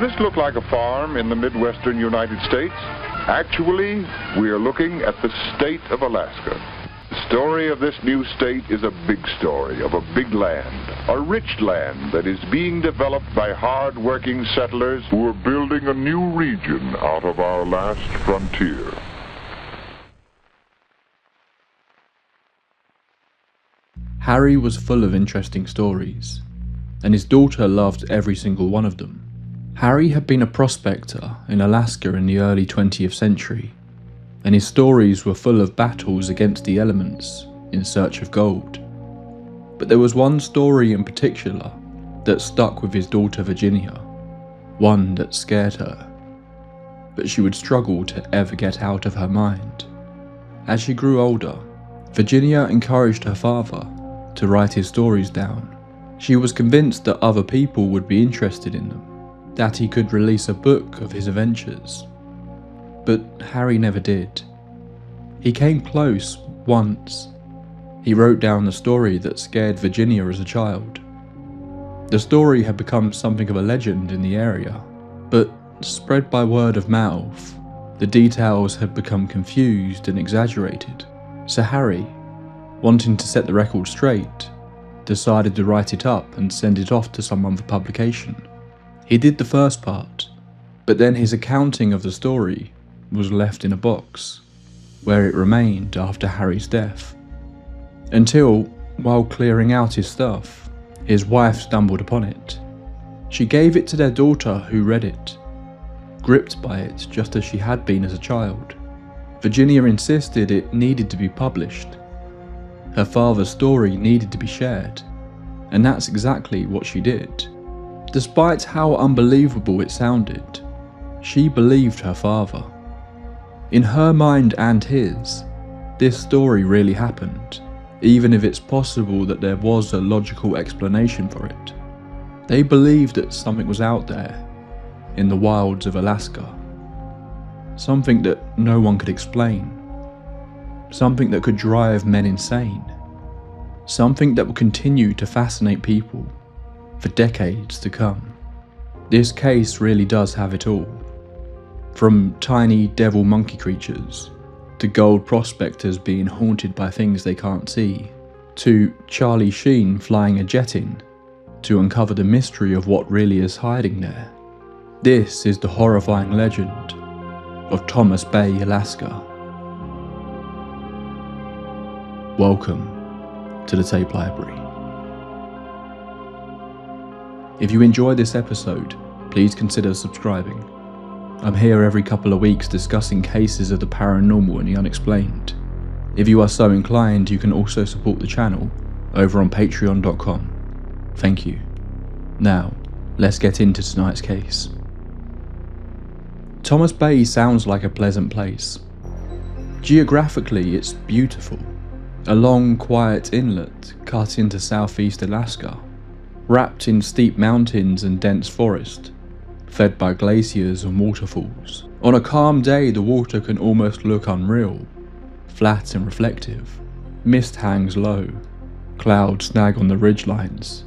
this look like a farm in the Midwestern United States? Actually, we are looking at the state of Alaska. The story of this new state is a big story of a big land, a rich land that is being developed by hard-working settlers who are building a new region out of our last frontier. Harry was full of interesting stories, and his daughter loved every single one of them. Harry had been a prospector in Alaska in the early 20th century, and his stories were full of battles against the elements in search of gold. But there was one story in particular that stuck with his daughter Virginia, one that scared her, but she would struggle to ever get out of her mind. As she grew older, Virginia encouraged her father to write his stories down. She was convinced that other people would be interested in them, that he could release a book of his adventures. But Harry never did. He came close once. He wrote down the story that scared Virginia as a child. The story had become something of a legend in the area, but spread by word of mouth, the details had become confused and exaggerated. So Harry, wanting to set the record straight, decided to write it up and send it off to someone for publication. He did the first part, but then his accounting of the story was left in a box, where it remained after Harry's death. Until, while clearing out his stuff, his wife stumbled upon it. She gave it to their daughter, who read it, gripped by it just as she had been as a child. Virginia insisted it needed to be published. Her father's story needed to be shared, and that's exactly what she did. Despite how unbelievable it sounded, she believed her father. In her mind and his, this story really happened, even if it's possible that there was a logical explanation for it. They believed that something was out there, in the wilds of Alaska. Something that no one could explain. Something that could drive men insane. Something that will continue to fascinate people for decades to come. This case really does have it all. From tiny devil monkey creatures, to gold prospectors being haunted by things they can't see, to Charlie Sheen flying a jet in to uncover the mystery of what really is hiding there. This is the horrifying legend of Thomas Bay, Alaska. Welcome to the Tape Library. If you enjoy this episode, please consider subscribing. I'm here every couple of weeks discussing cases of the paranormal and the unexplained. If you are so inclined, you can also support the channel over on patreon.com. Thank you. Now, let's get into tonight's case. Thomas Bay sounds like a pleasant place. Geographically, it's beautiful. A long, quiet inlet cut into southeast Alaska, wrapped in steep mountains and dense forest, fed by glaciers and waterfalls. On a calm day, the water can almost look unreal, flat and reflective. Mist hangs low, clouds snag on the ridgelines,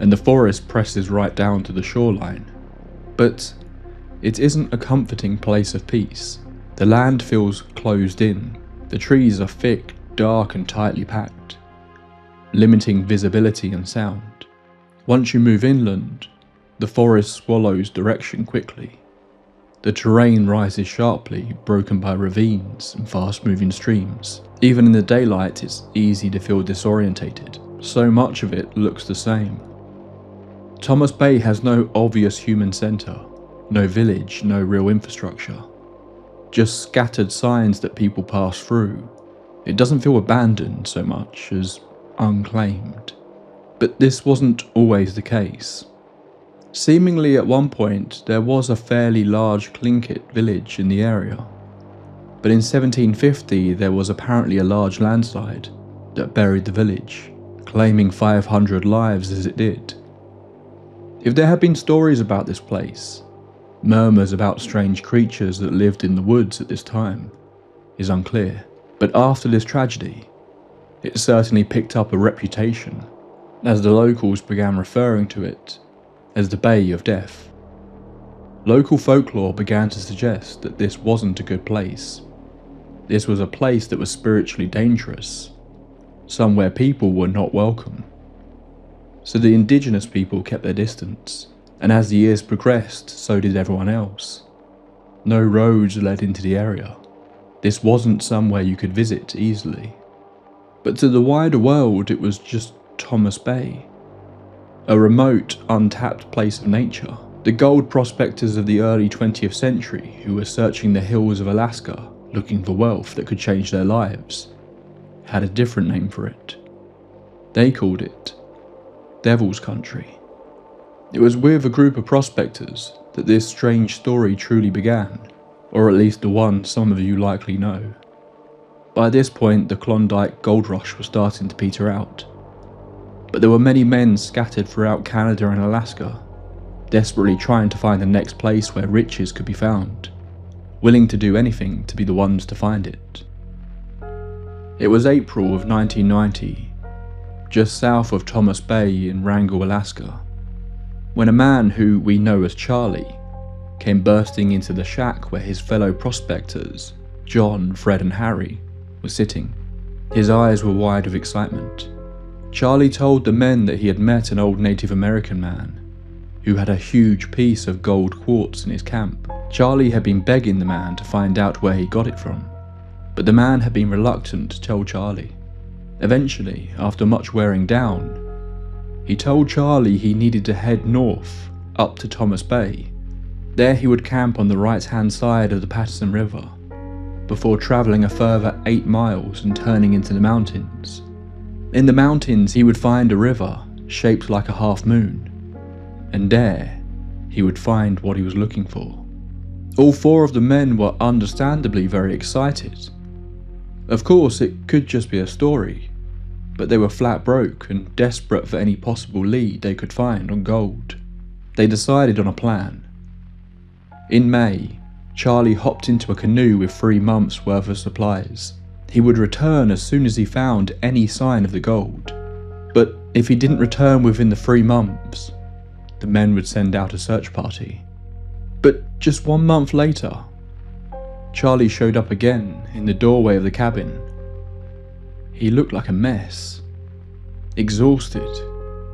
and the forest presses right down to the shoreline. But it isn't a comforting place of peace. The land feels closed in. The trees are thick, dark and tightly packed, limiting visibility and sound. Once you move inland, the forest swallows direction quickly. The terrain rises sharply, broken by ravines and fast-moving streams. Even in the daylight, it's easy to feel disorientated. So much of it looks the same. Thomas Bay has no obvious human centre, no village, no real infrastructure. Just scattered signs that people pass through. It doesn't feel abandoned so much as unclaimed. But this wasn't always the case. Seemingly at one point there was a fairly large Tlingit village in the area. But in 1750 there was apparently a large landslide that buried the village, claiming 500 lives as it did. If there had been stories about this place, murmurs about strange creatures that lived in the woods at this time, is unclear. But after this tragedy, it certainly picked up a reputation, as the locals began referring to it as the Bay of Death. Local folklore began to suggest that this wasn't a good place. This was a place that was spiritually dangerous, somewhere people were not welcome. So the indigenous people kept their distance, and as the years progressed, so did everyone else. No roads led into the area. This wasn't somewhere you could visit easily. But to the wider world, it was just Thomas Bay, a remote, untapped place of nature. The gold prospectors of the early 20th century who were searching the hills of Alaska looking for wealth that could change their lives had a different name for it. They called it Devil's Country. It was with a group of prospectors that this strange story truly began, or at least the one some of you likely know. By this point, the Klondike gold rush was starting to peter out, but there were many men scattered throughout Canada and Alaska, desperately trying to find the next place where riches could be found, willing to do anything to be the ones to find it. It was April of 1990, just south of Thomas Bay in Wrangell, Alaska, when a man who we know as Charlie came bursting into the shack where his fellow prospectors, John, Fred and Harry, were sitting. His eyes were wide with excitement. Charlie told the men that he had met an old Native American man who had a huge piece of gold quartz in his camp. Charlie had been begging the man to find out where he got it from, but the man had been reluctant to tell Charlie. Eventually, after much wearing down, he told Charlie he needed to head north, up to Thomas Bay. There he would camp on the right-hand side of the Patterson River, before travelling a further 8 miles and turning into the mountains. In the mountains he would find a river shaped like a half moon, and there he would find what he was looking for. All 4 of the men were understandably very excited. Of course, it could just be a story, but they were flat broke and desperate for any possible lead they could find on gold. They decided on a plan. In May, Charlie hopped into a canoe with 3 months' worth of supplies. He would return as soon as he found any sign of the gold, but if he didn't return within the 3 months, the men would send out a search party. But just 1 month later, Charlie showed up again in the doorway of the cabin. He looked like a mess, exhausted,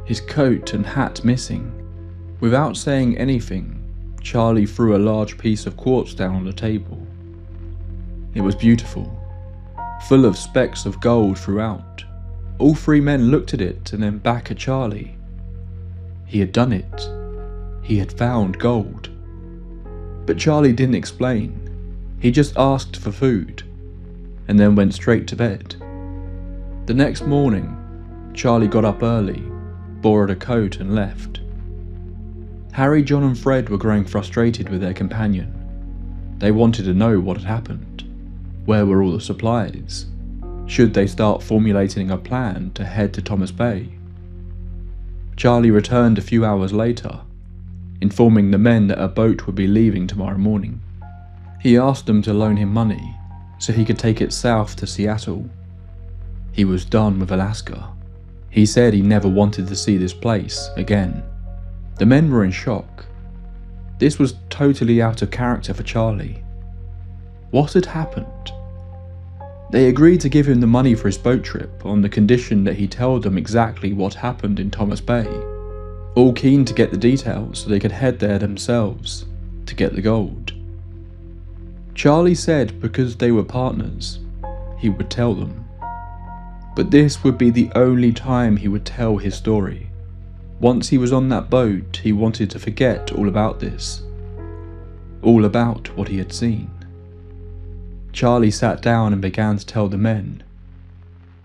his coat and hat missing. Without saying anything, Charlie threw a large piece of quartz down on the table. It was beautiful, full of specks of gold throughout. All 3 men looked at it and then back at Charlie. He had done it. He had found gold. But Charlie didn't explain. He just asked for food, and then went straight to bed. The next morning, Charlie got up early, borrowed a coat and left. Harry, John and Fred were growing frustrated with their companion. They wanted to know what had happened. Where were all the supplies? Should they start formulating a plan to head to Thomas Bay? Charlie returned a few hours later, informing the men that a boat would be leaving tomorrow morning. He asked them to loan him money so he could take it south to Seattle. He was done with Alaska. He said he never wanted to see this place again. The men were in shock. This was totally out of character for Charlie. What had happened? They agreed to give him the money for his boat trip on the condition that he tell them exactly what happened in Thomas Bay, all keen to get the details so they could head there themselves to get the gold. Charlie said because they were partners, he would tell them. But this would be the only time he would tell his story. Once he was on that boat, he wanted to forget all about this, all about what he had seen. Charlie sat down and began to tell the men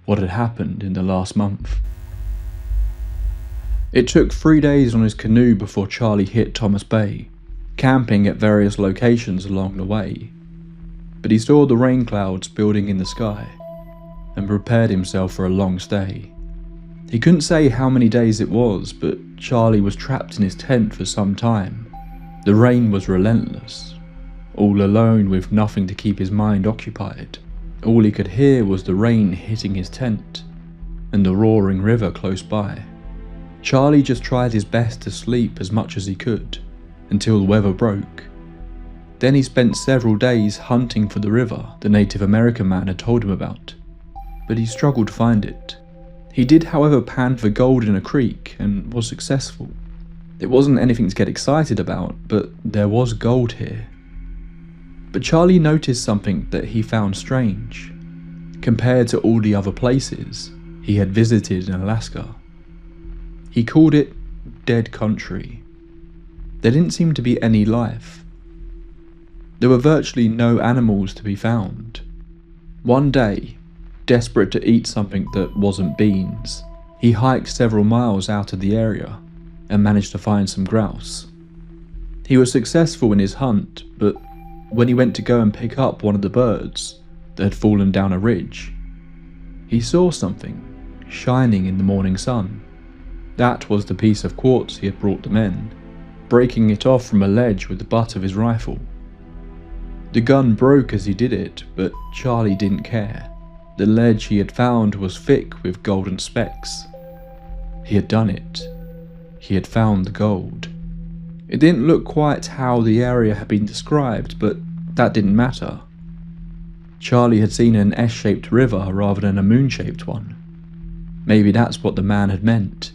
what had happened in the last month. It took 3 days on his canoe before Charlie hit Thomas Bay, camping at various locations along the way. But he saw the rain clouds building in the sky and prepared himself for a long stay. He couldn't say how many days it was, but Charlie was trapped in his tent for some time. The rain was relentless. All alone with nothing to keep his mind occupied. All he could hear was the rain hitting his tent and the roaring river close by. Charlie just tried his best to sleep as much as he could, until the weather broke. Then he spent several days hunting for the river the Native American man had told him about, but he struggled to find it. He did, however, pan for gold in a creek and was successful. It wasn't anything to get excited about, but there was gold here. But Charlie noticed something that he found strange, compared to all the other places he had visited in Alaska. He called it dead country. There didn't seem to be any life. There were virtually no animals to be found. One day, desperate to eat something that wasn't beans, he hiked several miles out of the area and managed to find some grouse. He was successful in his hunt, but when he went to go and pick up one of the birds that had fallen down a ridge, he saw something shining in the morning sun. That was the piece of quartz he had brought the men, breaking it off from a ledge with the butt of his rifle. The gun broke as he did it, but Charlie didn't care. The ledge he had found was thick with golden specks. He had done it. He had found the gold. It didn't look quite how the area had been described, but that didn't matter. Charlie had seen an S-shaped river rather than a moon-shaped one. Maybe that's what the man had meant.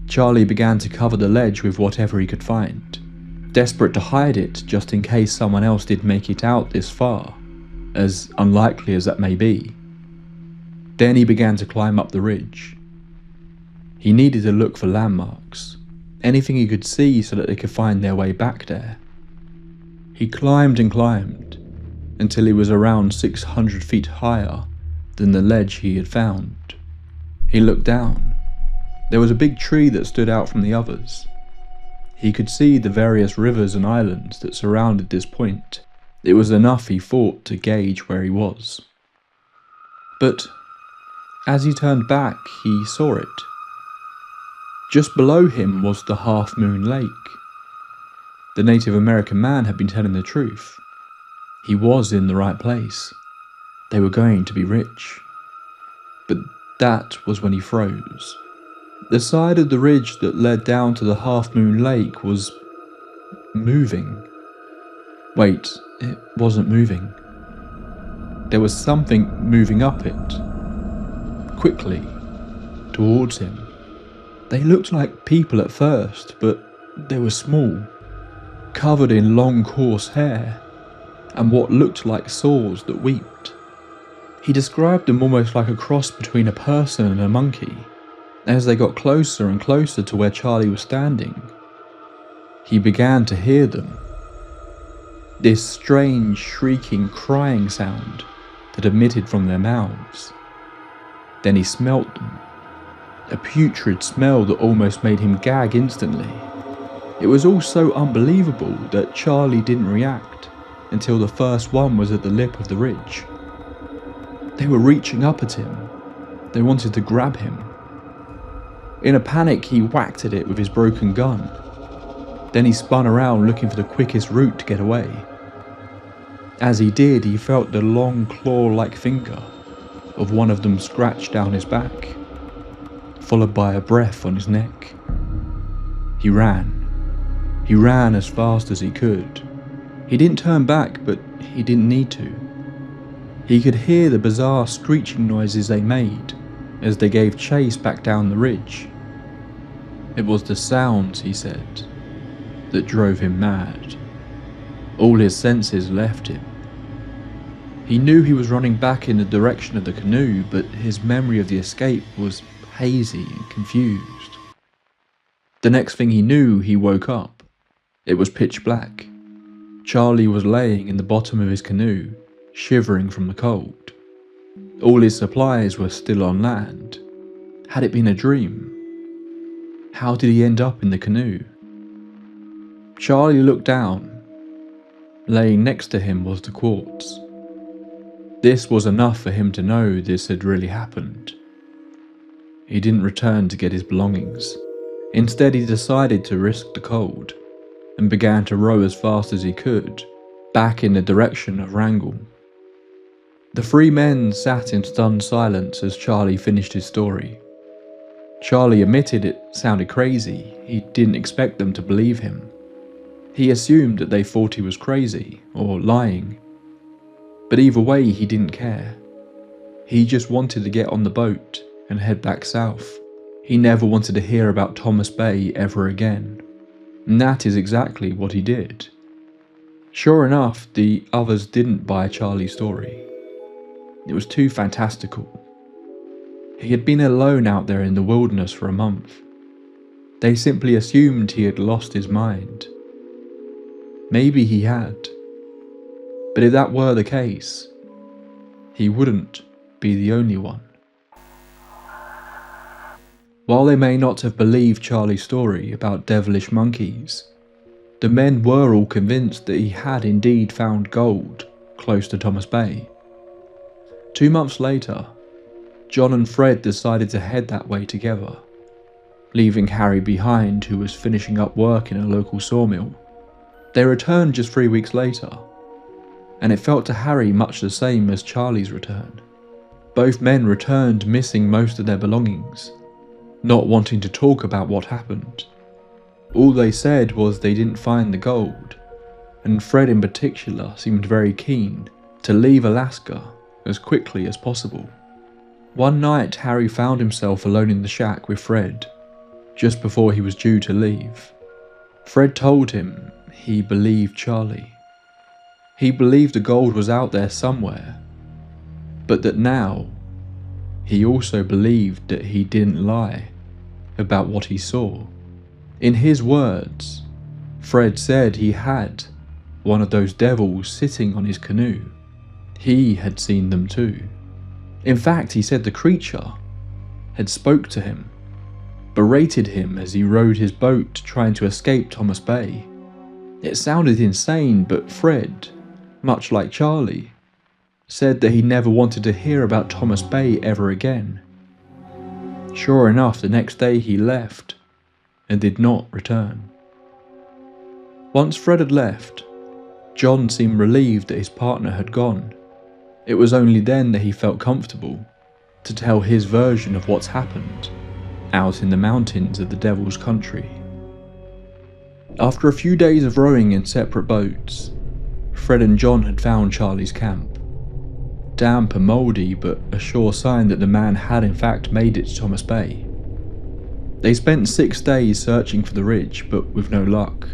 Charlie began to cover the ledge with whatever he could find, desperate to hide it just in case someone else did make it out this far, as unlikely as that may be. Then he began to climb up the ridge. He needed to look for landmarks, anything he could see so that they could find their way back there. He climbed and climbed, until he was around 600 feet higher than the ledge he had found. He looked down. There was a big tree that stood out from the others. He could see the various rivers and islands that surrounded this point. It was enough, he thought, to gauge where he was. But as he turned back, he saw it. Just below him was the Half Moon Lake. The Native American man had been telling the truth. He was in the right place. They were going to be rich. But that was when he froze. The side of the ridge that led down to the Half Moon Lake was moving. Wait, it wasn't moving. There was something moving up it, quickly, towards him. They looked like people at first, but they were small, covered in long coarse hair, and what looked like swords that wept. He described them almost like a cross between a person and a monkey. As they got closer and closer to where Charlie was standing, he began to hear them. This strange, shrieking, crying sound that emitted from their mouths. Then he smelt them. A putrid smell that almost made him gag instantly. It was all so unbelievable that Charlie didn't react until the first one was at the lip of the ridge. They were reaching up at him. They wanted to grab him. In a panic, he whacked at it with his broken gun. Then he spun around looking for the quickest route to get away. As he did, he felt the long claw-like finger of one of them scratch down his back, followed by a breath on his neck. He ran. He ran as fast as he could. He didn't turn back, but he didn't need to. He could hear the bizarre screeching noises they made as they gave chase back down the ridge. It was the sounds, he said, that drove him mad. All his senses left him. He knew he was running back in the direction of the canoe, but his memory of the escape was hazy and confused. The next thing he knew, he woke up. It was pitch black. Charlie was laying in the bottom of his canoe, shivering from the cold. All his supplies were still on land. Had it been a dream? How did he end up in the canoe? Charlie looked down. Laying next to him was the quartz. This was enough for him to know this had really happened. He didn't return to get his belongings. Instead, he decided to risk the cold and began to row as fast as he could, back in the direction of Wrangell. The three men sat in stunned silence as Charlie finished his story. Charlie admitted it sounded crazy. He didn't expect them to believe him. He assumed that they thought he was crazy or lying, but either way he didn't care. He just wanted to get on the boat and head back south. He never wanted to hear about Thomas Bay ever again, and that is exactly what he did. Sure enough, the others didn't buy Charlie's story. It was too fantastical. He had been alone out there in the wilderness for a month. They simply assumed he had lost his mind. Maybe he had. But if that were the case, he wouldn't be the only one. While they may not have believed Charlie's story about devilish monkeys, the men were all convinced that he had indeed found gold close to Thomas Bay. 2 months later, John and Fred decided to head that way together, leaving Harry behind, who was finishing up work in a local sawmill. They returned just 3 weeks later, and it felt to Harry much the same as Charlie's return. Both men returned missing most of their belongings, not wanting to talk about what happened. All they said was they didn't find the gold, and Fred in particular seemed very keen to leave Alaska as quickly as possible. One night, Harry found himself alone in the shack with Fred, just before he was due to leave. Fred told him he believed Charlie. He believed the gold was out there somewhere, but that now he also believed that he didn't lie about what he saw. In his words, Fred said he had one of those devils sitting on his canoe. He had seen them too. In fact, he said the creature had spoke to him, berated him as he rowed his boat trying to escape Thomas Bay. It sounded insane, but Fred, much like Charlie, said that he never wanted to hear about Thomas Bay ever again. Sure enough, the next day he left and did not return. Once Fred had left, John seemed relieved that his partner had gone. It was only then that he felt comfortable to tell his version of what's happened out in the mountains of the Devil's Country. After a few days of rowing in separate boats, Fred and John had found Charlie's camp. Damp and mouldy, but a sure sign that the man had in fact made it to Thomas Bay. They spent 6 days searching for the ridge, but with no luck.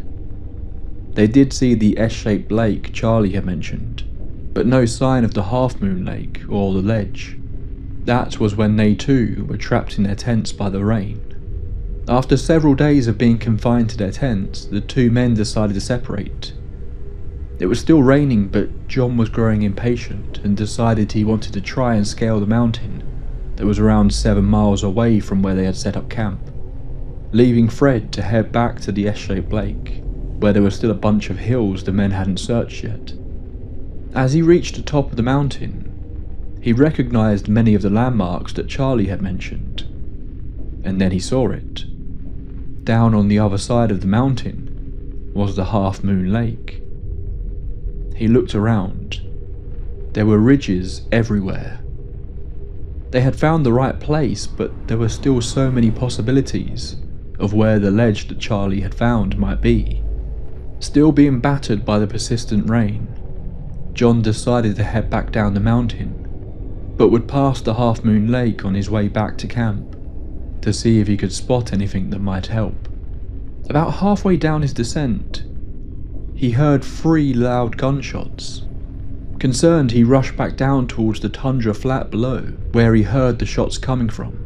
They did see the S-shaped lake Charlie had mentioned, but no sign of the half-moon lake or the ledge. That was when they too were trapped in their tents by the rain. After several days of being confined to their tents, the two men decided to separate. It was still raining, but John was growing impatient and decided he wanted to try and scale the mountain that was around 7 miles away from where they had set up camp, leaving Fred to head back to the S-shaped lake, where there were still a bunch of hills the men hadn't searched yet. As he reached the top of the mountain, he recognised many of the landmarks that Charlie had mentioned, and then he saw it. Down on the other side of the mountain was the half-moon lake. He looked around. There were ridges everywhere. They had found the right place, but there were still so many possibilities of where the ledge that Charlie had found might be. Still being battered by the persistent rain, John decided to head back down the mountain, but would pass the half-moon lake on his way back to camp to see if he could spot anything that might help. About halfway down his descent, he heard 3 loud gunshots. Concerned, he rushed back down towards the tundra flat below, where he heard the shots coming from.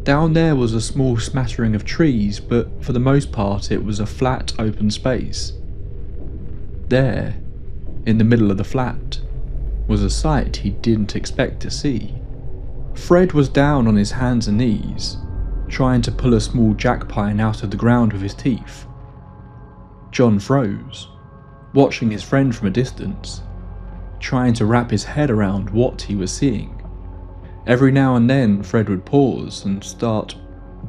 Down there was a small smattering of trees, but for the most part it was a flat, open space. There, in the middle of the flat, was a sight he didn't expect to see. Fred was down on his hands and knees, trying to pull a small jackpine out of the ground with his teeth. John froze, watching his friend from a distance, trying to wrap his head around what he was seeing. Every now and then Fred would pause and start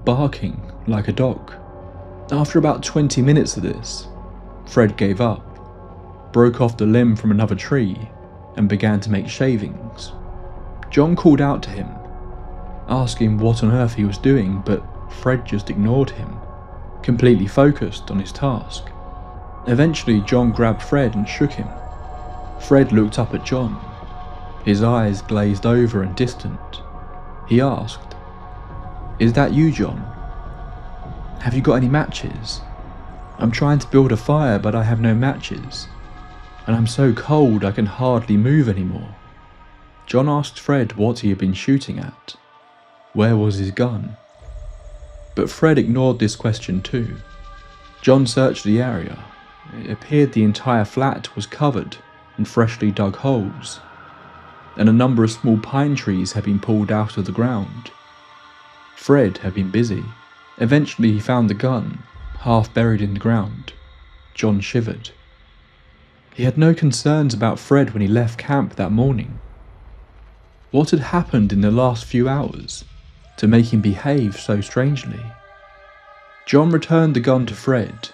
barking like a dog. After about 20 minutes of this, Fred gave up, broke off the limb from another tree, and began to make shavings. John called out to him, asking what on earth he was doing, but Fred just ignored him, completely focused on his task. Eventually, John grabbed Fred and shook him. Fred looked up at John, his eyes glazed over and distant. He asked, "Is that you, John? Have you got any matches? I'm trying to build a fire, but I have no matches, and I'm so cold I can hardly move anymore." John asked Fred what he had been shooting at. Where was his gun? But Fred ignored this question too. John searched the area. It appeared the entire flat was covered in freshly dug holes, and a number of small pine trees had been pulled out of the ground. Fred had been busy. Eventually he found the gun, half buried in the ground. John shivered. He had no concerns about Fred when he left camp that morning. What had happened in the last few hours to make him behave so strangely? John returned the gun to Fred,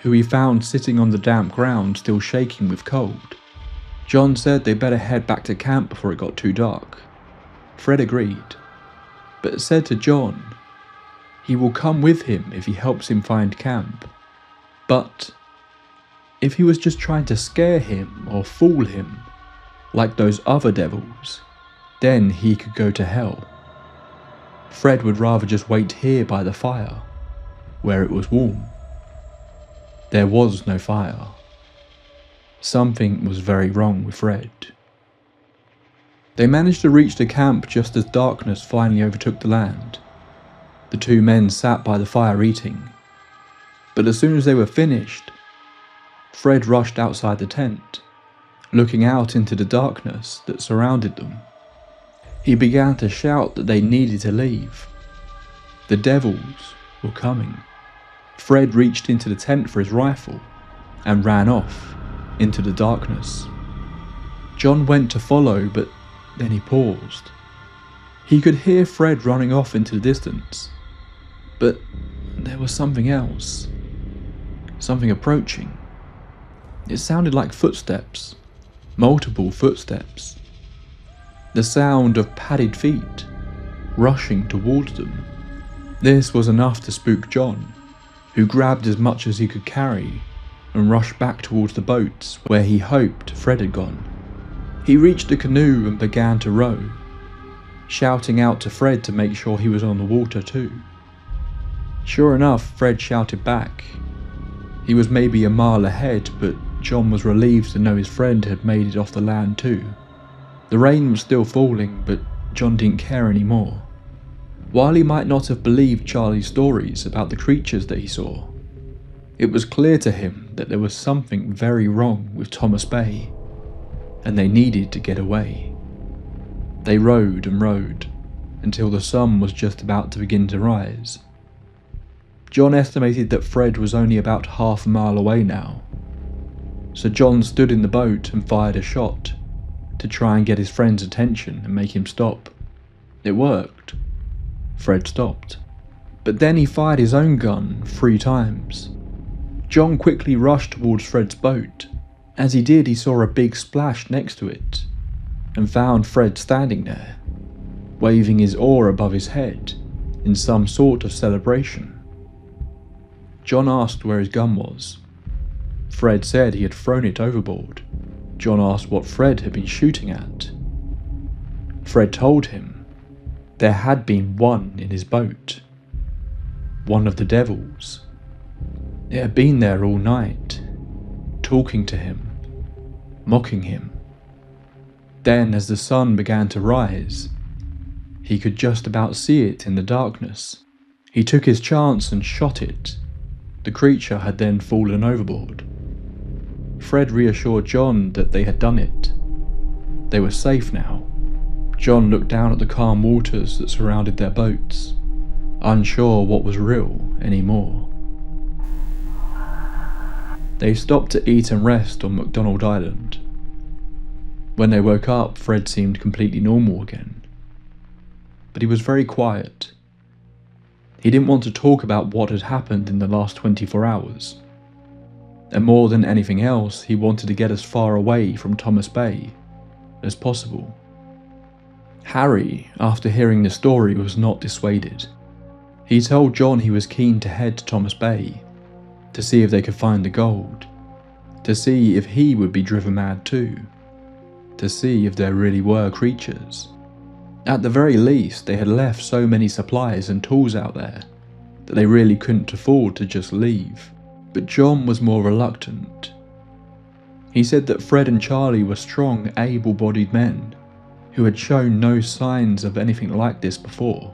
who he found sitting on the damp ground still shaking with cold. John said they better head back to camp before it got too dark. Fred agreed, but said to John he will come with him if he helps him find camp. But if he was just trying to scare him or fool him, like those other devils, then he could go to hell. Fred would rather just wait here by the fire, where it was warm. There was no fire. Something was very wrong with Fred. They managed to reach the camp just as darkness finally overtook the land. The two men sat by the fire eating, but as soon as they were finished, Fred rushed outside the tent, looking out into the darkness that surrounded them. He began to shout that they needed to leave. The devils were coming. Fred reached into the tent for his rifle and ran off into the darkness. John went to follow, but then he paused. He could hear Fred running off into the distance, but there was something else. Something approaching. It sounded like footsteps, multiple footsteps. The sound of padded feet rushing towards them. This was enough to spook John, who grabbed as much as he could carry and rushed back towards the boats where he hoped Fred had gone. He reached the canoe and began to row, shouting out to Fred to make sure he was on the water too. Sure enough, Fred shouted back. He was maybe a mile ahead, but John was relieved to know his friend had made it off the land too. The rain was still falling, but John didn't care anymore. While he might not have believed Charlie's stories about the creatures that he saw, it was clear to him that there was something very wrong with Thomas Bay, and they needed to get away. They rowed and rowed until the sun was just about to begin to rise. John estimated that Fred was only about half a mile away now, so John stood in the boat and fired a shot to try and get his friend's attention and make him stop. It worked. Fred stopped. But then he fired his own gun 3 times. John quickly rushed towards Fred's boat. As he did, he saw a big splash next to it and found Fred standing there, waving his oar above his head in some sort of celebration. John asked where his gun was. Fred said he had thrown it overboard. John asked what Fred had been shooting at. Fred told him there had been one in his boat. One of the devils. It had been there all night, talking to him, mocking him. Then, as the sun began to rise, he could just about see it in the darkness. He took his chance and shot it. The creature had then fallen overboard. Fred reassured John that they had done it. They were safe now. John looked down at the calm waters that surrounded their boats, unsure what was real anymore. They stopped to eat and rest on McDonald Island. When they woke up, Fred seemed completely normal again. But he was very quiet. He didn't want to talk about what had happened in the last 24 hours. And more than anything else, he wanted to get as far away from Thomas Bay as possible. Harry, after hearing the story, was not dissuaded. He told John he was keen to head to Thomas Bay to see if they could find the gold, to see if he would be driven mad too, to see if there really were creatures. At the very least, they had left so many supplies and tools out there that they really couldn't afford to just leave. But John was more reluctant. He said that Fred and Charlie were strong, able-bodied men who had shown no signs of anything like this before.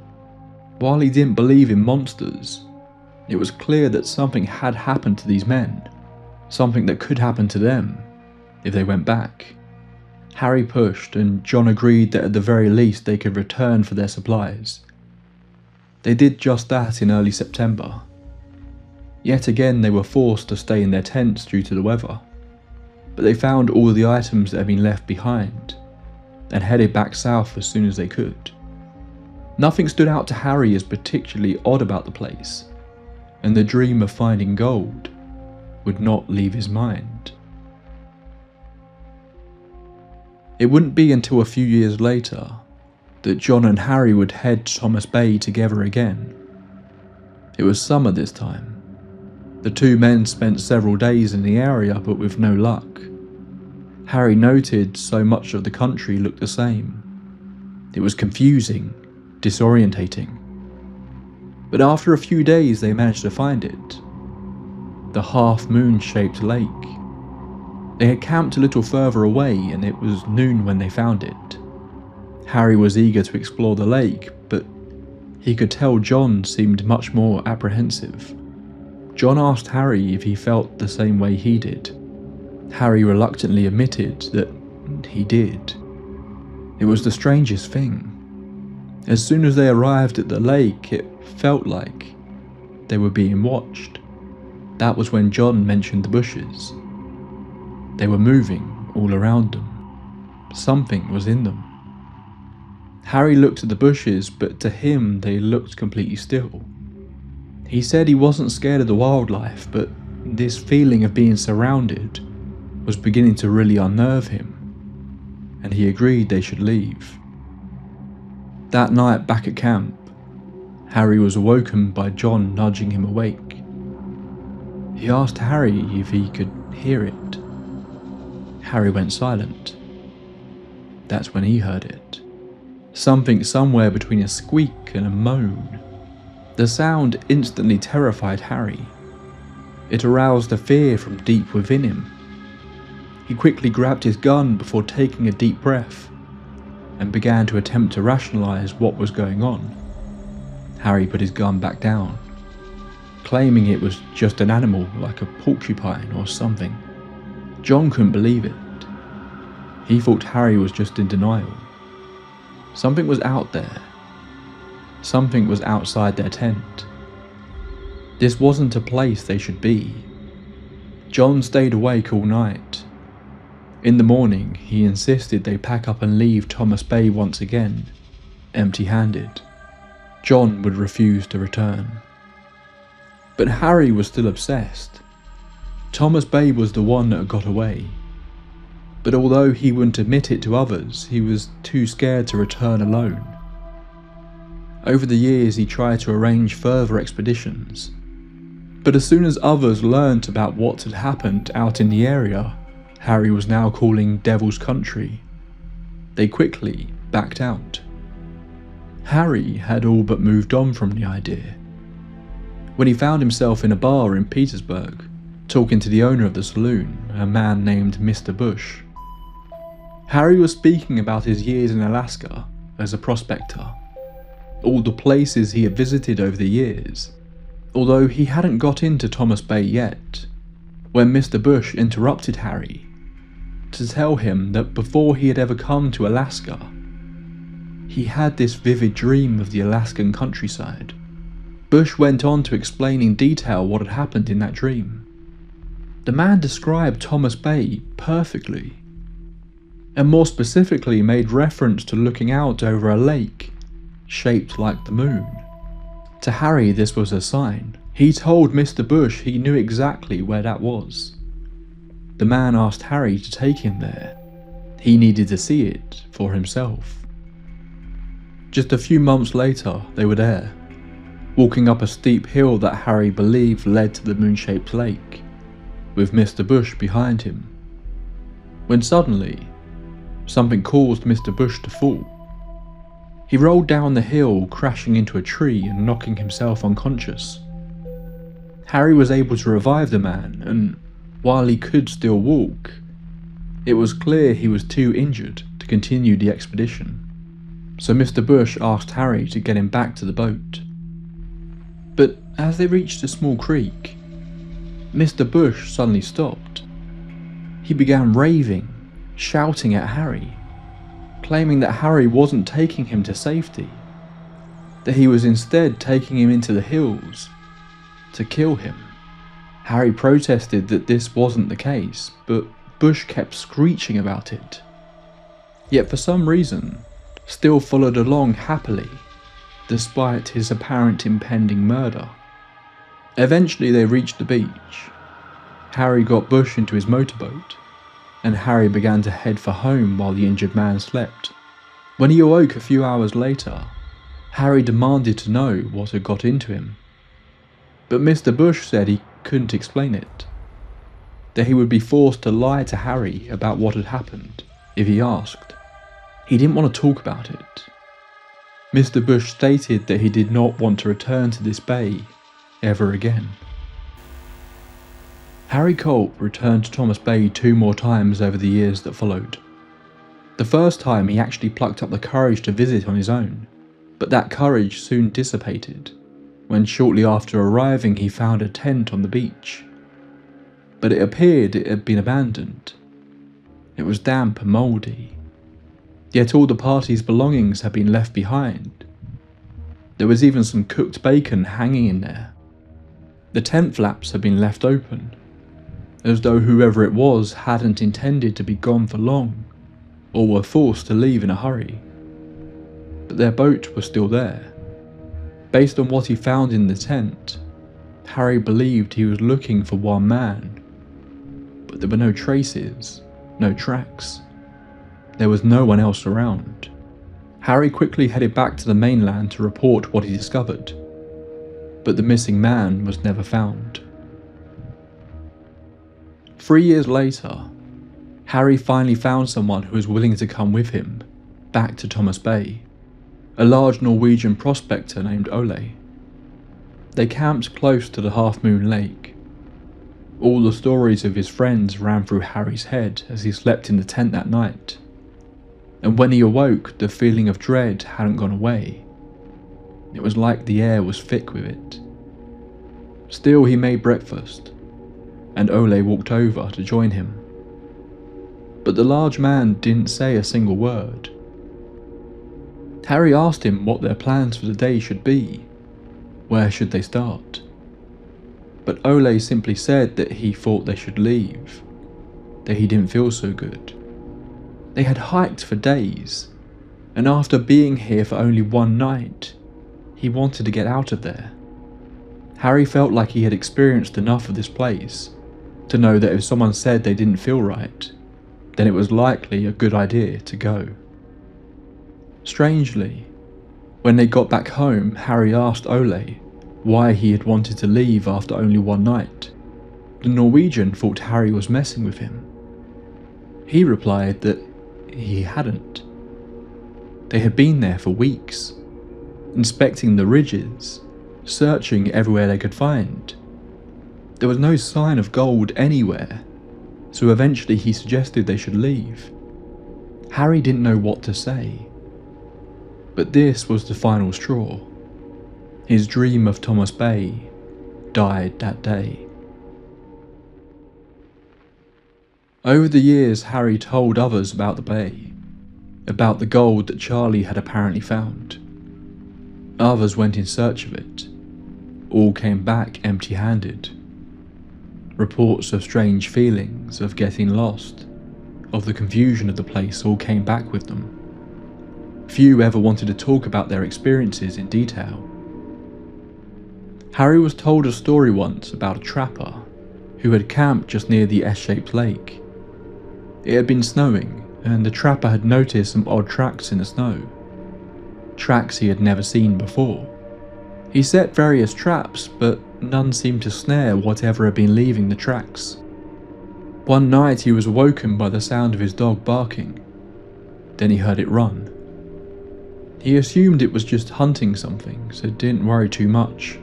While he didn't believe in monsters, it was clear that something had happened to these men, something that could happen to them if they went back. Harry pushed, and John agreed that at the very least they could return for their supplies. They did just that in early September. Yet again they were forced to stay in their tents due to the weather, but they found all the items that had been left behind and headed back south as soon as they could. Nothing stood out to Harry as particularly odd about the place, and the dream of finding gold would not leave his mind. It wouldn't be until a few years later that John and Harry would head to Thomas Bay together again. It was summer this time. The two men spent several days in the area, but with no luck. Harry noted so much of the country looked the same. It was confusing, disorientating. But after a few days they managed to find it. The half-moon shaped lake. They had camped a little further away and it was noon when they found it. Harry was eager to explore the lake, but he could tell John seemed much more apprehensive. John asked Harry if he felt the same way he did. Harry reluctantly admitted that he did. It was the strangest thing. As soon as they arrived at the lake, it felt like they were being watched. That was when John mentioned the bushes. They were moving all around them. Something was in them. Harry looked at the bushes, but to him they looked completely still. He said he wasn't scared of the wildlife, but this feeling of being surrounded was beginning to really unnerve him, and he agreed they should leave. That night back at camp, Harry was awoken by John nudging him awake. He asked Harry if he could hear it. Harry went silent. That's when he heard it. Something somewhere between a squeak and a moan. The sound instantly terrified Harry. It aroused a fear from deep within him. He quickly grabbed his gun before taking a deep breath and began to attempt to rationalize what was going on. Harry put his gun back down, claiming it was just an animal like a porcupine or something. John couldn't believe it. He thought Harry was just in denial. Something was out there. Something was outside their tent. This wasn't a place they should be. John stayed awake all night. In the morning, he insisted they pack up and leave Thomas Bay once again, empty-handed. John would refuse to return. But Harry was still obsessed. Thomas Bay was the one that had got away. But although he wouldn't admit it to others, he was too scared to return alone. Over the years he tried to arrange further expeditions, but as soon as others learnt about what had happened out in the area Harry was now calling Devil's Country, they quickly backed out. Harry had all but moved on from the idea. When he found himself in a bar in Petersburg, talking to the owner of the saloon, a man named Mr. Bush. Harry was speaking about his years in Alaska as a prospector, all the places he had visited over the years, although he hadn't got into Thomas Bay yet, when Mr. Bush interrupted Harry to tell him that before he had ever come to Alaska, he had this vivid dream of the Alaskan countryside. Bush went on to explain in detail what had happened in that dream. The man described Thomas Bay perfectly, and more specifically made reference to looking out over a lake shaped like the moon. To Harry this was a sign. He told Mr. Bush he knew exactly where that was. The man asked Harry to take him there. He needed to see it for himself. Just a few months later they were there, walking up a steep hill that Harry believed led to the moon-shaped lake, with Mr. Bush behind him, when suddenly something caused Mr. Bush to fall. He rolled down the hill, crashing into a tree and knocking himself unconscious. Harry was able to revive the man, and while he could still walk, it was clear he was too injured to continue the expedition. So Mr. Bush asked Harry to get him back to the boat. But as they reached a small creek, Mr. Bush suddenly stopped. He began raving, shouting at Harry, claiming that Harry wasn't taking him to safety, that he was instead taking him into the hills to kill him. Harry protested that this wasn't the case, but Bush kept screeching about it, yet for some reason still followed along happily, despite his apparent impending murder. Eventually they reached the beach. Harry got Bush into his motorboat, and Harry began to head for home while the injured man slept. When he awoke a few hours later, Harry demanded to know what had got into him. But Mr. Bush said he couldn't explain it, that he would be forced to lie to Harry about what had happened if he asked. He didn't want to talk about it. Mr. Bush stated that he did not want to return to this bay ever again. Harry Colp returned to Thomas Bay 2 more times over the years that followed. The first time he actually plucked up the courage to visit on his own, but that courage soon dissipated when shortly after arriving he found a tent on the beach. But it appeared it had been abandoned. It was damp and mouldy, yet all the party's belongings had been left behind. There was even some cooked bacon hanging in there. The tent flaps had been left open, as though whoever it was hadn't intended to be gone for long, or were forced to leave in a hurry. But their boat was still there. Based on what he found in the tent, Harry believed he was looking for one man, but there were no traces, no tracks. There was no one else around. Harry quickly headed back to the mainland to report what he discovered, but the missing man was never found. 3 years later, Harry finally found someone who was willing to come with him back to Thomas Bay, a large Norwegian prospector named Ole. They camped close to the Half Moon Lake. All the stories of his friends ran through Harry's head as he slept in the tent that night, and when he awoke, the feeling of dread hadn't gone away. It was like the air was thick with it. Still, he made breakfast, and Ole walked over to join him. But the large man didn't say a single word. Harry asked him what their plans for the day should be. Where should they start? But Ole simply said that he thought they should leave, that he didn't feel so good. They had hiked for days, and after being here for only one night, he wanted to get out of there. Harry felt like he had experienced enough of this place to know that if someone said they didn't feel right, then it was likely a good idea to go. Strangely, when they got back home, Harry asked Ole why he had wanted to leave after only one night. The Norwegian thought Harry was messing with him. He replied that he hadn't. They had been there for weeks, inspecting the ridges, searching everywhere they could find. There was no sign of gold anywhere, so eventually he suggested they should leave. Harry didn't know what to say. But this was the final straw. His dream of Thomas Bay died that day. Over the years, Harry told others about the bay, about the gold that Charlie had apparently found. Others went in search of it. All came back empty-handed. Reports of strange feelings, of getting lost, of the confusion of the place all came back with them. Few ever wanted to talk about their experiences in detail. Harry was told a story once about a trapper who had camped just near the S-shaped lake. It had been snowing, and the trapper had noticed some odd tracks in the snow. Tracks he had never seen before. He set various traps, but none seemed to snare whatever had been leaving the tracks. One night he was awoken by the sound of his dog barking. Then he heard it run. He assumed it was just hunting something, so didn't worry too much,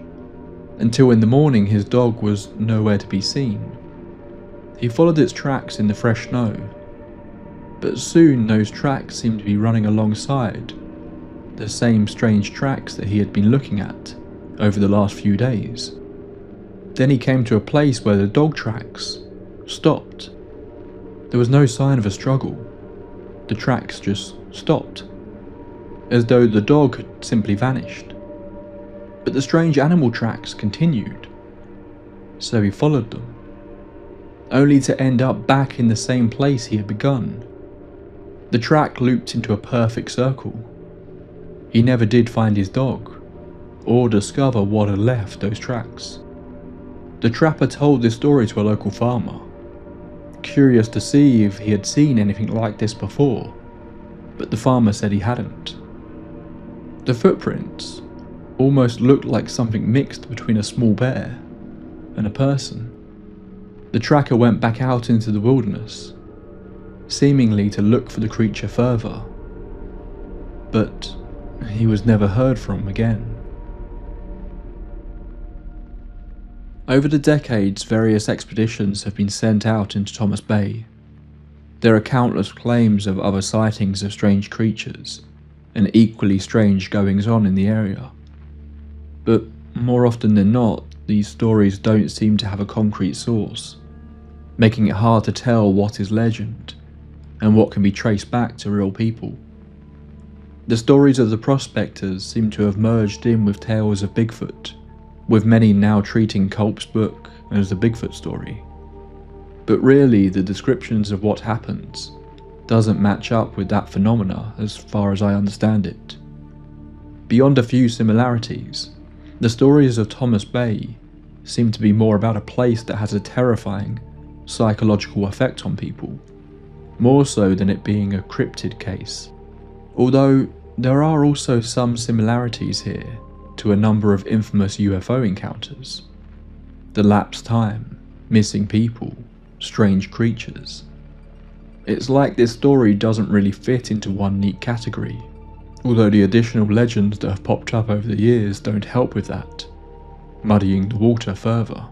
until in the morning his dog was nowhere to be seen. He followed its tracks in the fresh snow, but soon those tracks seemed to be running alongside the same strange tracks that he had been looking at over the last few days. Then he came to a place where the dog tracks stopped. There was no sign of a struggle. The tracks just stopped, as though the dog had simply vanished. But the strange animal tracks continued, so he followed them, only to end up back in the same place he had begun. The track looped into a perfect circle. He never did find his dog, or discover what had left those tracks. The trapper told this story to a local farmer, curious to see if he had seen anything like this before, but the farmer said he hadn't. The footprints almost looked like something mixed between a small bear and a person. The tracker went back out into the wilderness, seemingly to look for the creature further, but he was never heard from again. Over the decades, various expeditions have been sent out into Thomas Bay. There are countless claims of other sightings of strange creatures and equally strange goings-on in the area. But more often than not, these stories don't seem to have a concrete source, making it hard to tell what is legend and what can be traced back to real people. The stories of the prospectors seem to have merged in with tales of Bigfoot, with many now treating Colp's book as a Bigfoot story. But really, the descriptions of what happens doesn't match up with that phenomena as far as I understand it. Beyond a few similarities, the stories of Thomas Bay seem to be more about a place that has a terrifying psychological effect on people, more so than it being a cryptid case. Although there are also some similarities here to a number of infamous UFO encounters. The lapsed time, missing people, strange creatures. It's like this story doesn't really fit into one neat category, although the additional legends that have popped up over the years don't help with that, muddying the water further.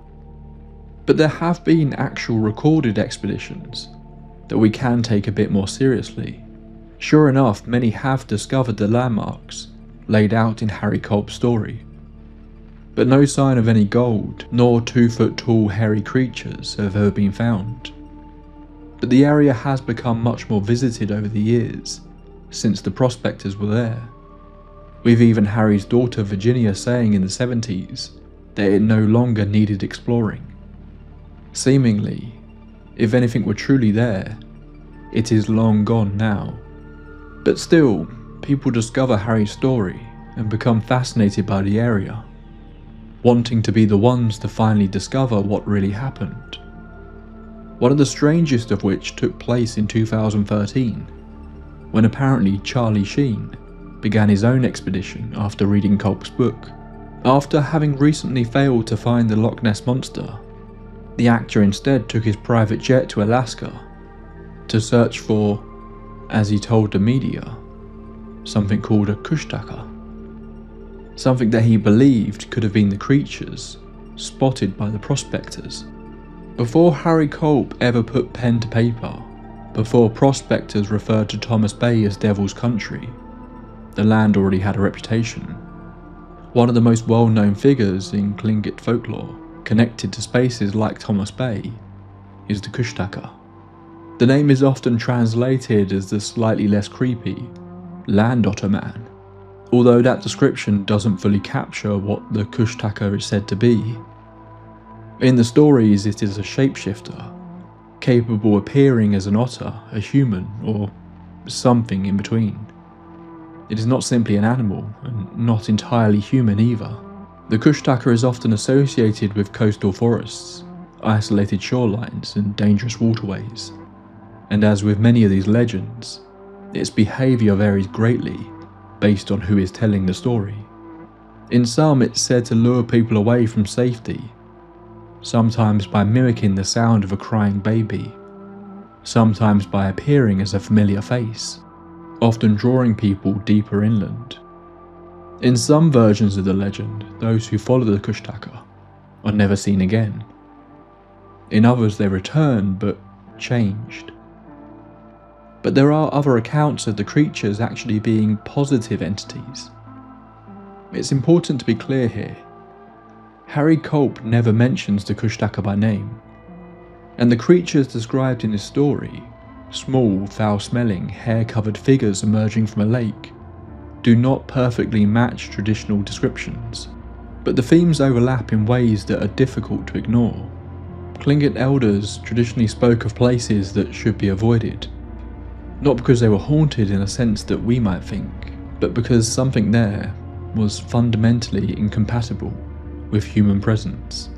But there have been actual recorded expeditions that we can take a bit more seriously. Sure enough, many have discovered the landmarks laid out in Harry Colp's story, but no sign of any gold nor 2-foot tall hairy creatures have ever been found. But the area has become much more visited over the years since the prospectors were there, with even Harry's daughter Virginia saying in the 70s that it no longer needed exploring. Seemingly, if anything were truly there, it is long gone now. But still, people discover Harry's story and become fascinated by the area, wanting to be the ones to finally discover what really happened. One of the strangest of which took place in 2013, when apparently Charlie Sheen began his own expedition after reading Colp's book. After having recently failed to find the Loch Ness Monster, the actor instead took his private jet to Alaska to search for, as he told the media, something called a kushtaka, something that he believed could have been the creatures spotted by the prospectors. Before Harry Colp ever put pen to paper, before prospectors referred to Thomas Bay as Devil's Country, the land already had a reputation. One of the most well-known figures in Tlingit folklore, connected to spaces like Thomas Bay, is the kushtaka. The name is often translated as the slightly less creepy Land Otter Man, although that description doesn't fully capture what the kushtaka is said to be. In the stories, it is a shapeshifter, capable of appearing as an otter, a human, or something in between. It is not simply an animal, and not entirely human either. The kushtaka is often associated with coastal forests, isolated shorelines, and dangerous waterways. And as with many of these legends, its behaviour varies greatly based on who is telling the story. In some, it's said to lure people away from safety, sometimes by mimicking the sound of a crying baby sometimes by appearing as a familiar face, often drawing people deeper inland. In some versions of the legend, those who follow the Kushtaka are never seen again. In others they return, but changed. But there are other accounts of the creatures actually being positive entities. It's important to be clear here. Harry Colp never mentions the Kushtaka by name, and the creatures described in his story, small, foul-smelling, hair-covered figures emerging from a lake, do not perfectly match traditional descriptions, but the themes overlap in ways that are difficult to ignore. Tlingit elders traditionally spoke of places that should be avoided, not because they were haunted in a sense that we might think, but because something there was fundamentally incompatible with human presence.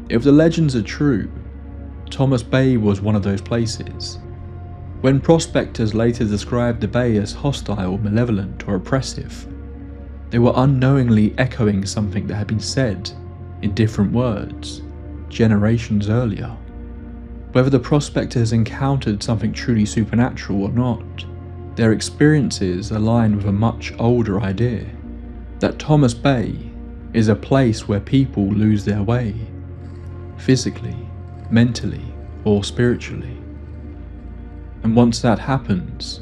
If the legends are true, Thomas Bay was one of those places. When prospectors later described the bay as hostile, malevolent, or oppressive, they were unknowingly echoing something that had been said in different words generations earlier. Whether the prospectors encountered something truly supernatural or not, their experiences align with a much older idea, that Thomas Bay is a place where people lose their way, physically, mentally, or spiritually. And once that happens,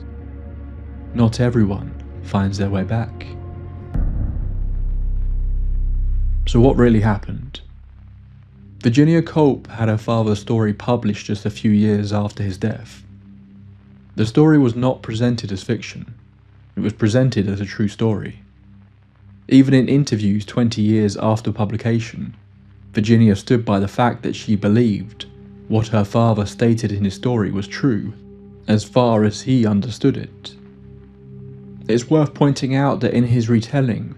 not everyone finds their way back. So what really happened? Virginia Colp had her father's story published just a few years after his death. The story was not presented as fiction, it was presented as a true story. Even in interviews 20 years after publication, Virginia stood by the fact that she believed what her father stated in his story was true, as far as he understood it. It's worth pointing out that in his retelling,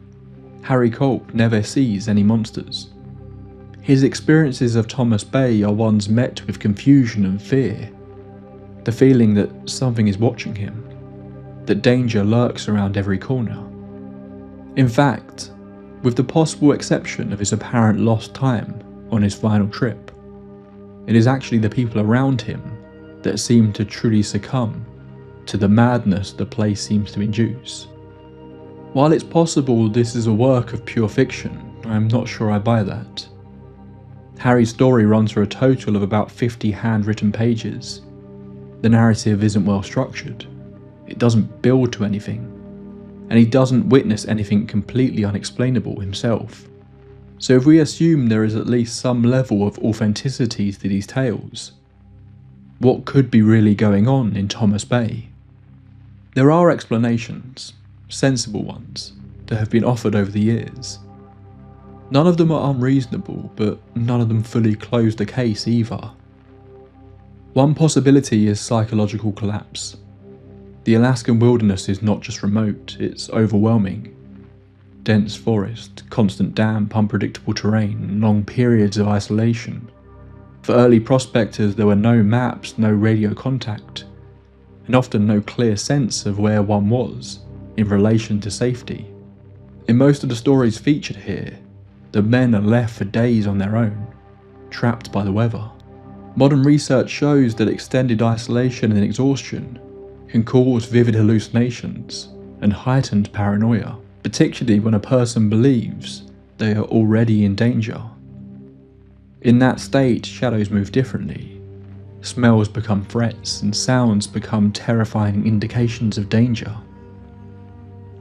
Harry Colp never sees any monsters. His experiences of Thomas Bay are ones met with confusion and fear, the feeling that something is watching him, that danger lurks around every corner. In fact, with the possible exception of his apparent lost time on his final trip, it is actually the people around him that seem to truly succumb to the madness the place seems to induce. While it's possible this is a work of pure fiction, I'm not sure I buy that. Harry's story runs for a total of about 50 handwritten pages. The narrative isn't well structured, it doesn't build to anything, and he doesn't witness anything completely unexplainable himself. So if we assume there is at least some level of authenticity to these tales, what could be really going on in Thomas Bay? There are explanations, sensible ones, that have been offered over the years. None of them are unreasonable, but none of them fully close the case either. One possibility is psychological collapse. The Alaskan wilderness is not just remote, it's overwhelming. Dense forest, constant damp, unpredictable terrain, long periods of isolation. For early prospectors there were no maps, no radio contact, and often no clear sense of where one was in relation to safety. In most of the stories featured here, the men are left for days on their own, trapped by the weather. Modern research shows that extended isolation and exhaustion can cause vivid hallucinations and heightened paranoia, particularly when a person believes they are already in danger. In that state, shadows move differently. Smells become threats and sounds become terrifying indications of danger.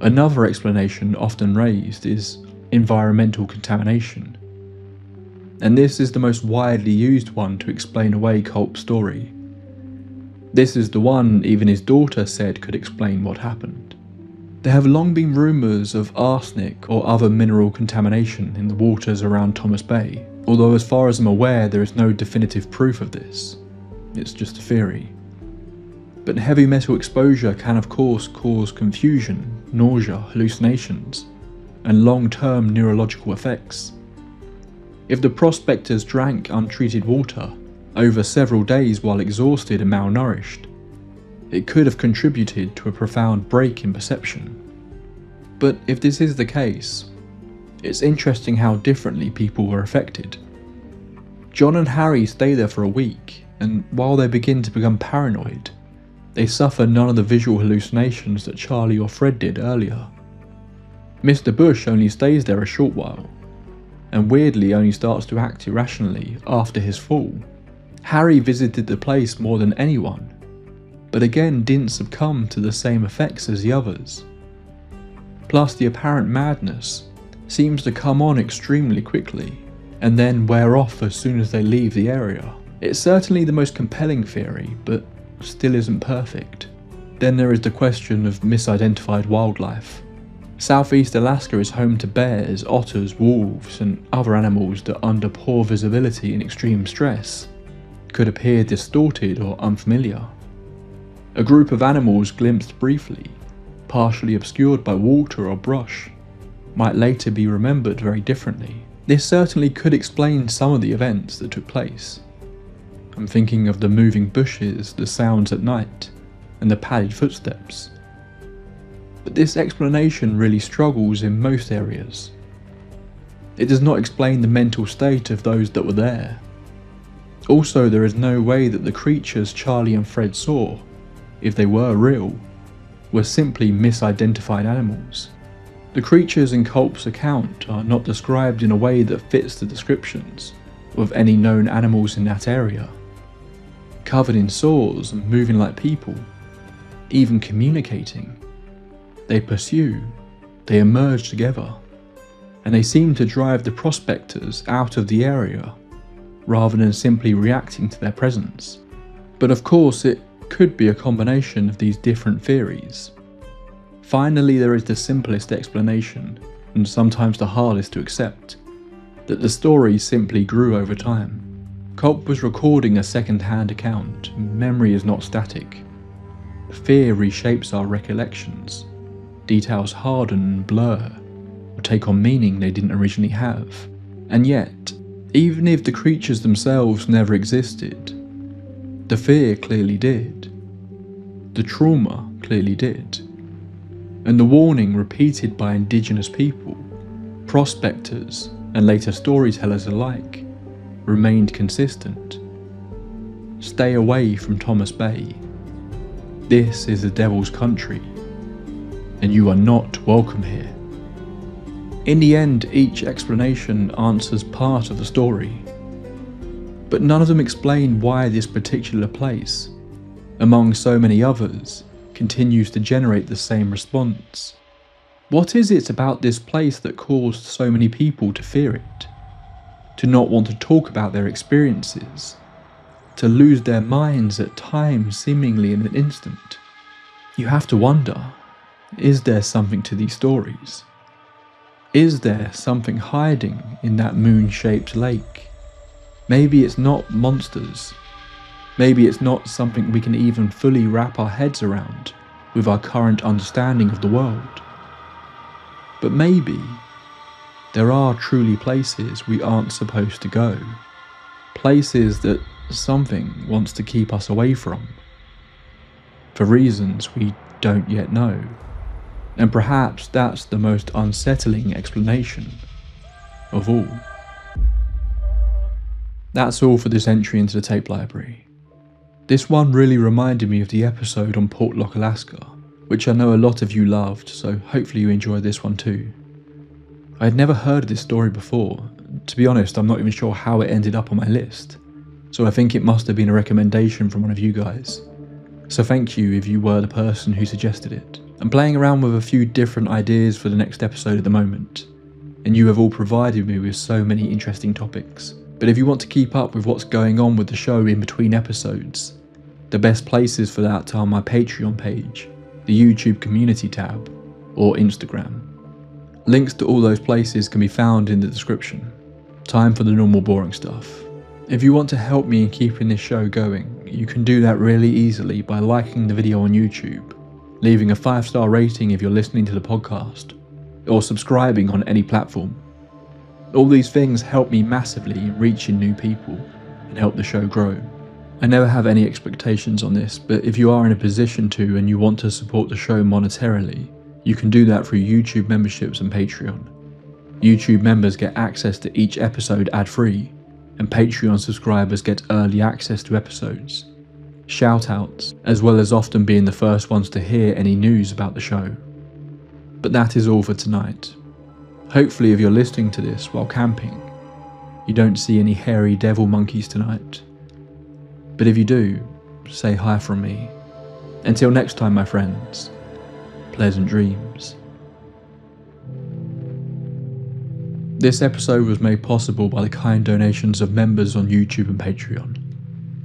Another explanation often raised is environmental contamination, and this is the most widely used one to explain away Colp's story. This is the one even his daughter said could explain what happened. There have long been rumours of arsenic or other mineral contamination in the waters around Thomas Bay, although as far as I'm aware there is no definitive proof of this. It's just a theory. But heavy metal exposure can of course cause confusion, nausea, hallucinations, and long-term neurological effects. If the prospectors drank untreated water over several days while exhausted and malnourished, it could have contributed to a profound break in perception. But if this is the case, it's interesting how differently people were affected. John and Harry stay there for a week, and while they begin to become paranoid, they suffer none of the visual hallucinations that Charlie or Fred did earlier. Mr. Bush only stays there a short while, and weirdly only starts to act irrationally after his fall. Harry visited the place more than anyone, but again didn't succumb to the same effects as the others. Plus, the apparent madness seems to come on extremely quickly, and then wear off as soon as they leave the area. It's certainly the most compelling theory, but still isn't perfect. Then there is the question of misidentified wildlife. Southeast Alaska is home to bears, otters, wolves, and other animals that under poor visibility and extreme stress could appear distorted or unfamiliar. A group of animals glimpsed briefly, partially obscured by water or brush, might later be remembered very differently. This certainly could explain some of the events that took place. I'm thinking of the moving bushes, the sounds at night, and the padded footsteps. But this explanation really struggles in most areas. It does not explain the mental state of those that were there. Also, there is no way that the creatures Charlie and Fred saw, if they were real, were simply misidentified animals. The creatures in Colp's account are not described in a way that fits the descriptions of any known animals in that area. Covered in sores and moving like people, even communicating. They pursue, they emerge together, and they seem to drive the prospectors out of the area rather than simply reacting to their presence. But of course it could be a combination of these different theories. Finally, there is the simplest explanation, and sometimes the hardest to accept, that the story simply grew over time. Colp was recording a second-hand account. Memory is not static. Fear reshapes our recollections. Details harden and blur, or take on meaning they didn't originally have. And yet, even if the creatures themselves never existed, the fear clearly did. The trauma clearly did. And the warning repeated by Indigenous people, prospectors, and later storytellers alike, remained consistent. Stay away from Thomas Bay. This is the devil's country, and you are not welcome here. In the end, each explanation answers part of the story, but none of them explain why this particular place, among so many others, continues to generate the same response. What is it about this place that caused so many people to fear it? To not want to talk about their experiences? To lose their minds at times seemingly in an instant? You have to wonder, is there something to these stories? Is there something hiding in that moon-shaped lake? Maybe it's not monsters. Maybe it's not something we can even fully wrap our heads around with our current understanding of the world. But maybe there are truly places we aren't supposed to go. Places that something wants to keep us away from, for reasons we don't yet know. And perhaps that's the most unsettling explanation of all. That's all for this entry into the tape library. This one really reminded me of the episode on Portlock, Alaska, which I know a lot of you loved, so hopefully you enjoy this one too. I had never heard of this story before. To be honest, I'm not even sure how it ended up on my list, so I think it must have been a recommendation from one of you guys. So thank you if you were the person who suggested it. I'm playing around with a few different ideas for the next episode at the moment, and you have all provided me with so many interesting topics. But if you want to keep up with what's going on with the show in between episodes, the best places for that are my Patreon page, the YouTube community tab, or Instagram. Links to all those places can be found in the description. Time for the normal boring stuff. If you want to help me in keeping this show going, you can do that really easily by liking the video on YouTube, leaving a 5-star rating if you're listening to the podcast, or subscribing on any platform. All these things help me massively in reaching new people and help the show grow. I never have any expectations on this, but if you are in a position to and you want to support the show monetarily, you can do that through YouTube memberships and Patreon. YouTube members get access to each episode ad-free, and Patreon subscribers get early access to episodes, shoutouts, as well as often being the first ones to hear any news about the show. But that is all for tonight. Hopefully if you're listening to this while camping, you don't see any hairy devil monkeys tonight. But if you do, say hi from me. Until next time, my friends, pleasant dreams. This episode was made possible by the kind donations of members on YouTube and Patreon.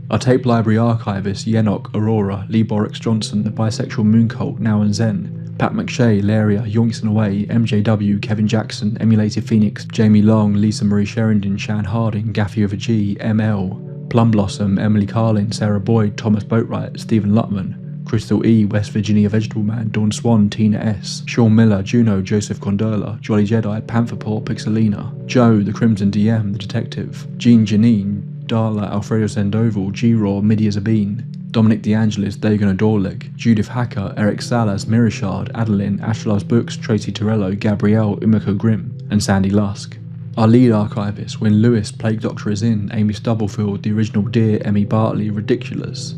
Our tape library archivists Yenok, Aurora, Lee Borix Johnson, The Bisexual Mooncult, Now and Zen, Pat McShay, Laria, Yoinks and Away, MJW, Kevin Jackson, Emulated Phoenix, Jamie Long, Lisa Marie Sherrington, Shan Harding, Gaffy of a G, ML, Plum Blossom, Emily Carlin, Sarah Boyd, Thomas Boatwright, Stephen Lutman, Crystal E, West Virginia Vegetable Man, Dawn Swan, Tina S, Sean Miller, Juno, Joseph Condola, Jolly Jedi, Panther Paw, Pixelina, Joe, The Crimson DM, The Detective, Jean Janine, Darla, Alfredo Sandoval, G-Raw, Midia Zabine, Dominic DeAngelis, Dagon Adorleg, Judith Hacker, Eric Salas, Mirishard, Adeline, Ashlar's Books, Tracy Torello, Gabrielle, Umiko Grimm, and Sandy Lusk. Our lead archivists, Win Lewis, Plague Doctor is in, Amy Stubblefield, The Original Deer, Emmy Bartley, Ridiculous,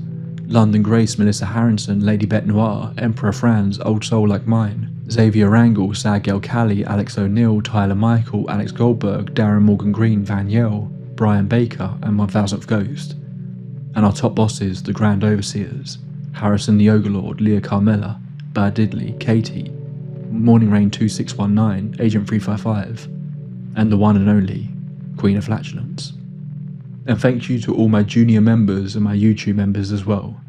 London Grace, Melissa Harrison, Lady Bet Noir, Emperor Franz, Old Soul Like Mine, Xavier Rangel, Sagel Callie, Alex O'Neill, Tyler Michael, Alex Goldberg, Darren Morgan Green, Van Yell, Brian Baker, and 1000th Ghost. And our top bosses, the Grand Overseers, Harrison the Ogre-Lord, Leah Carmella, Bad Diddley, Katie, Morning Rain 2619, Agent 355, and the one and only Queen of Flatulence. And thank you to all my junior members and my YouTube members as well.